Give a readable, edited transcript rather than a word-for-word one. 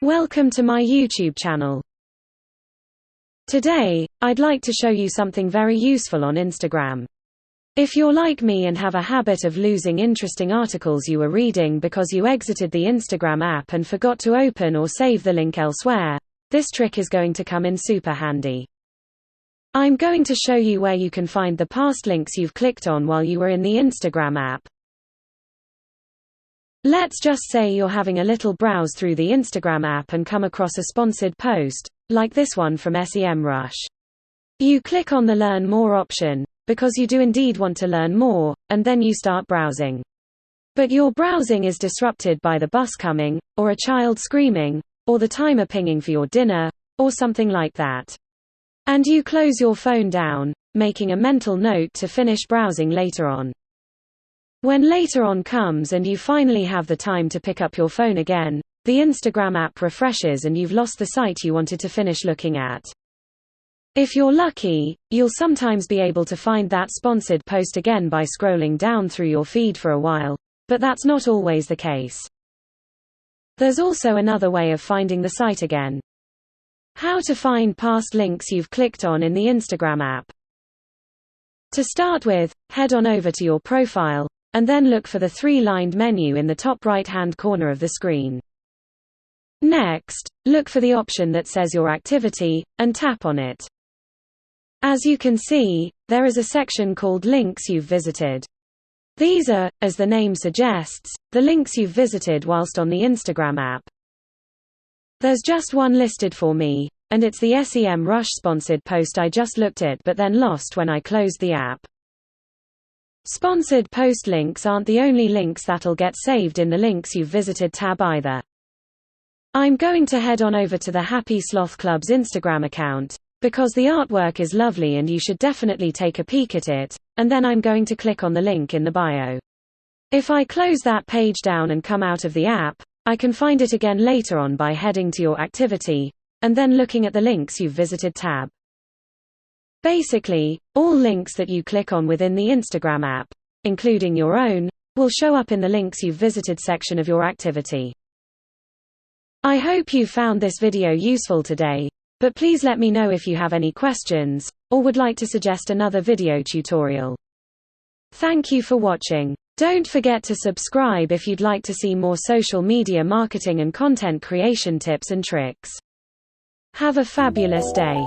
Welcome to my YouTube channel. Today, I'd like to show you something very useful on Instagram. If you're like me and have a habit of losing interesting articles you were reading because you exited the Instagram app and forgot to open or save the link elsewhere, this trick is going to come in super handy. I'm going to show you where you can find the past links you've clicked on while you were in the Instagram app. Let's just say you're having a little browse through the Instagram app and come across a sponsored post, like this one from SEMrush. You click on the Learn More option, because you do indeed want to learn more, and then you start browsing. But your browsing is disrupted by the bus coming, or a child screaming, or the timer pinging for your dinner, or something like that. And you close your phone down, making a mental note to finish browsing later on. When later on comes and you finally have the time to pick up your phone again, the Instagram app refreshes and you've lost the site you wanted to finish looking at. If you're lucky, you'll sometimes be able to find that sponsored post again by scrolling down through your feed for a while, but that's not always the case. There's also another way of finding the site again. How to find past links you've clicked on in the Instagram app. To start with, head on over to your profile, and then look for the three-lined menu in the top right-hand corner of the screen. Next, look for the option that says Your Activity, and tap on it. As you can see, there is a section called Links You've Visited. These are, as the name suggests, the links you've visited whilst on the Instagram app. There's just one listed for me, and it's the SEMrush sponsored post I just looked at but then lost when I closed the app. Sponsored post links aren't the only links that'll get saved in the Links You've Visited tab either. I'm going to head on over to the Happy Sloth Club's Instagram account, because the artwork is lovely and you should definitely take a peek at it, and then I'm going to click on the link in the bio. If I close that page down and come out of the app, I can find it again later on by heading to Your Activity, and then looking at the Links You've Visited tab. Basically, all links that you click on within the Instagram app, including your own, will show up in the Links You've Visited section of your activity. I hope you found this video useful today, but please let me know if you have any questions, or would like to suggest another video tutorial. Thank you for watching. Don't forget to subscribe if you'd like to see more social media marketing and content creation tips and tricks. Have a fabulous day.